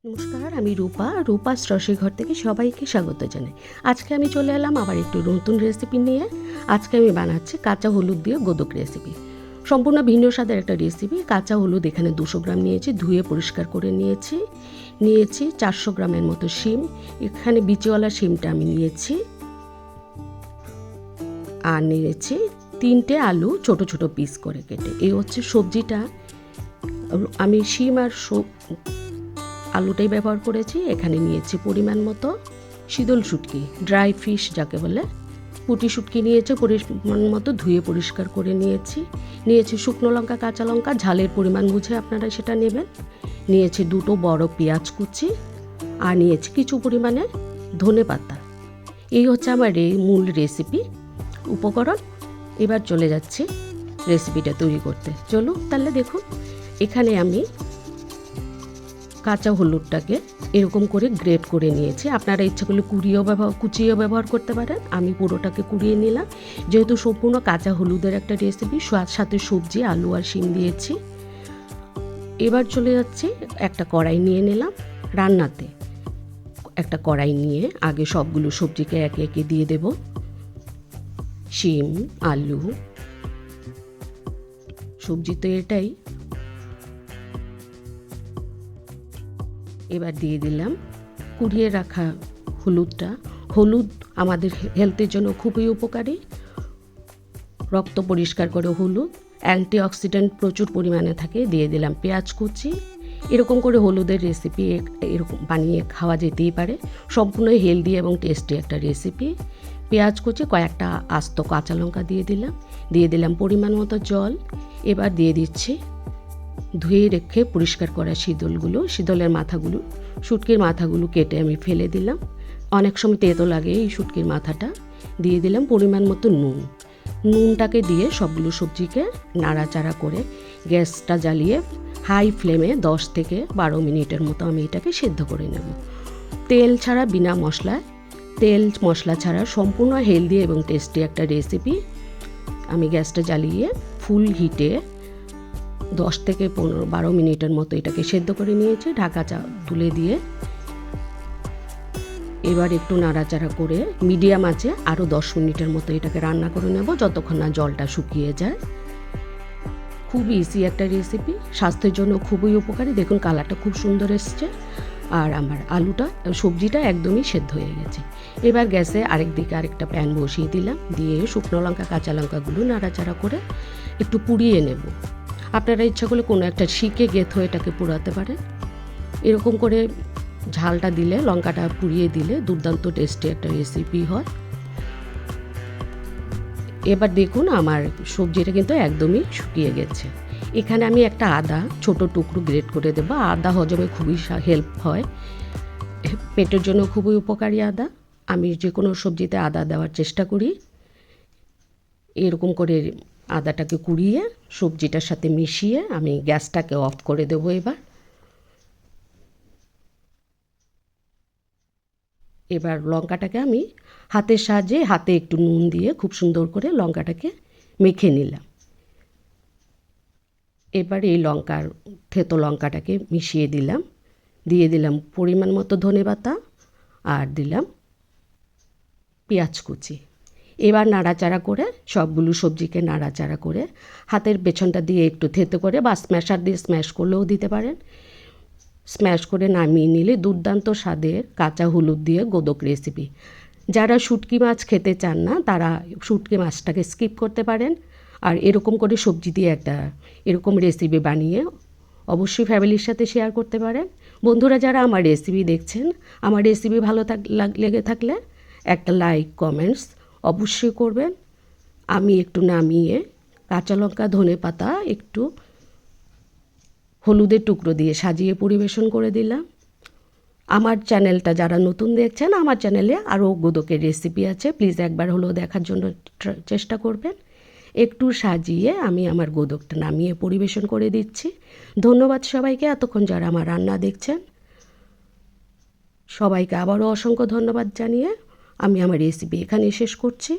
নমস্কার, আমি রূপাস রসের ঘর থেকে সবাইকে স্বাগত জানাই। আজকে আমি চলে এলাম আবার একটু নতুন রেসিপি নিয়ে। আজকে আমি বানাচ্ছি কাঁচা হলুদ দিয়ে গোদক রেসিপি। সম্পূর্ণ ভিন্ন স্বাদের একটা রেসিপি। কাঁচা হলুদ এখানে 200 গ্রাম নিয়েছি, ধুয়ে পরিষ্কার করে নিয়েছি। 400 গ্রামের মতো শিম, এখানে বিচিওয়ালা শিমটা আমি নিয়েছি। আর নিয়েছি 3টে আলু ছোট ছোট পিস করে কেটে। এই হচ্ছে সবজিটা। আমি শিম আর আলুটাই ব্যবহার করেছি। এখানে নিয়েছি পরিমাণ মতো শীতল শুটকি, ড্রাই ফিশ যাকে বলে, পুঁটি শুটকি নিয়েছি পরিমাণ মতো, ধুয়ে পরিষ্কার করে নিয়েছি শুকনো লঙ্কা, কাঁচা লঙ্কা, ঝালের পরিমাণ বুঝে আপনারা সেটা নেবেন। নিয়েছি 2টো বড় পেঁয়াজ কুচি, আর নিয়েছি কিছু পরিমাণে ধনেপাতা। এই হচ্ছে আমার মূল রেসিপি উপকরণ। এবার চলে যাচ্ছি রেসিপিটা তৈরি করতে। চলুন তাহলে দেখুন। এখানে আমি কাঁচা হলুদটাকে এরকম করে গ্রেট করে নিয়েছি। আপনারা ইচ্ছা করলে কুচিয়েও ব্যবহার করতে পারেন। আমি পুরোটাকে কুড়িয়ে নিলাম, যেহেতু সম্পূর্ণ কাঁচা হলুদের একটা রেসিপি, সাথে সবজি আলু আর শিম দিয়েছি। এবার চলে যাচ্ছি, একটা কড়াই নিয়ে নিলাম রান্নাতে। একটা কড়াই নিয়ে আগে সবগুলো সবজিকে একে একে দিয়ে দেব। শিম, আলু, সবজি তো এটাই। এবার দিয়ে দিলাম কুড়িয়ে রাখা হলুদটা। হলুদ আমাদের হেলথের জন্য খুবই উপকারী, রক্ত পরিষ্কার করে হলুদ, অ্যান্টিঅক্সিডেন্ট প্রচুর পরিমাণে থাকে। দিয়ে দিলাম পেঁয়াজ কুচি। এরকম করে হলুদের রেসিপি এরকম বানিয়ে খাওয়া যেতেই পারে। সম্পূর্ণ হেলদি এবং টেস্টি একটা রেসিপি। পেঁয়াজ কুচি, কয়েকটা আস্ত কাঁচা লঙ্কা দিয়ে দিলাম পরিমাণ মতো জল। এবার দিয়ে দিচ্ছি ধুয়ে রেখে পরিষ্কার করা শীতলের মাথাগুলো, শুটকির মাথাগুলো কেটে আমি ফেলে দিলাম। অনেক সময় তেতো লাগে এই শুটকির মাথাটা। দিয়ে দিলাম পরিমাণ মতো নুনটাকে দিয়ে সবগুলো সবজিকে নাড়াচাড়া করে গ্যাসটা জ্বালিয়ে হাই ফ্লেমে 10 থেকে 12 মিনিটের মতো আমি এটাকে সেদ্ধ করে নেব। তেল ছাড়া, বিনা মশলায়, তেল মশলা ছাড়া সম্পূর্ণ হেলদি এবং টেস্টি একটা রেসিপি। আমি গ্যাসটা জ্বালিয়ে ফুল হিটে 10 থেকে 12 মিনিটের মতো এটাকে সেদ্ধ করে নিয়েছি। ঢাকা তুলে দিয়ে এবার একটু নাড়াচাড়া করে মিডিয়াম আঁচে আরও 10 মিনিটের মতো এটাকে রান্না করে নেব, যতক্ষণ না জলটা শুকিয়ে যায়। খুব ইজি একটা রেসিপি, স্বাস্থ্যের জন্য খুবই উপকারী। দেখুন কালারটা খুব সুন্দর এসছে, আর আমার সবজিটা একদমই সেদ্ধ হয়ে গেছে। এবার গ্যাসে আরেকদিকে আরেকটা প্যান বসিয়ে দিলাম। দিয়ে শুকনো লঙ্কা, কাঁচা লঙ্কাগুলো নাড়াচাড়া করে একটু পুড়িয়ে নেব। আপনারা ইচ্ছা করলে কোনো একটা শিকে গেঁথো এটাকে পোড়াতে পারেন। এরকম করে ঝালটা দিলে, লঙ্কাটা পুড়িয়ে দিলে দুর্দান্ত টেস্টি একটা রেসিপি হয়। এবার দেখুন আমার সবজিটা কিন্তু একদমই শুকিয়ে গেছে। এখানে আমি একটা আদা ছোট টুকরো গ্রেট করে দেবো। আদা হজমে খুবই হেল্প হয়, পেটের জন্য খুবই উপকারী আদা। আমি যে কোনো সবজিতে আদা দেওয়ার চেষ্টা করি। এরকম করে আদাটাকে কুড়িয়ে সবজিটার সাথে মিশিয়ে আমি গ্যাসটাকে অফ করে দেবো। এবার লঙ্কাটাকে আমি হাতের সাহায্যে হাতে একটু নুন দিয়ে খুব সুন্দর করে লঙ্কাটাকে মেখে নিলাম। এবার এই থেতো লঙ্কাটাকে মিশিয়ে দিলাম। দিয়ে দিলাম পরিমাণ মতো ধনেপাতা, আর দিলাম পেঁয়াজ কুচি। এবার নাড়াচাড়া করে সবগুলো সবজিকে নাড়াচাড়া করে হাতের পেছনটা দিয়ে একটু থেতো করে বা স্ম্যাশার দিয়ে স্ম্যাশ করলেও দিতে পারেন। স্ম্যাশ করে নামিয়ে নিলে দুর্দান্ত স্বাদের কাঁচা হলুদ দিয়ে গোদক রেসিপি। যারা শুটকি মাছ খেতে চান না তারা শুটকি মাছটাকে স্কিপ করতে পারেন। আর এরকম করে সবজি দিয়ে একটা এরকম রেসিপি বানিয়ে অবশ্যই ফ্যামিলির সাথে শেয়ার করতে পারেন। বন্ধুরা যারা আমার রেসিপি দেখছেন, আমার রেসিপি ভালো লেগে থাকলে একটা লাইক, কমেন্টস অবশ্যই করবেন। আমি একটু নামিয়ে কাঁচা লঙ্কা, ধনেপাতা, একটু হলুদের টুকরো দিয়ে সাজিয়ে পরিবেশন করে দিলাম। আমার চ্যানেলটা যারা নতুন দেখছেন, আমার চ্যানেলে আরও গোদকের রেসিপি আছে, প্লিজ একবার হলেও দেখার জন্য চেষ্টা করবেন। একটু সাজিয়ে আমি আমার গোদকটা নামিয়ে পরিবেশন করে দিচ্ছি। ধন্যবাদ সবাইকে এতক্ষণ যারা আমার রান্না দেখছেন। সবাইকে আবারও অসংখ্য ধন্যবাদ জানিয়ে আমি আমার রেসিপি এখানে শেষ করছি।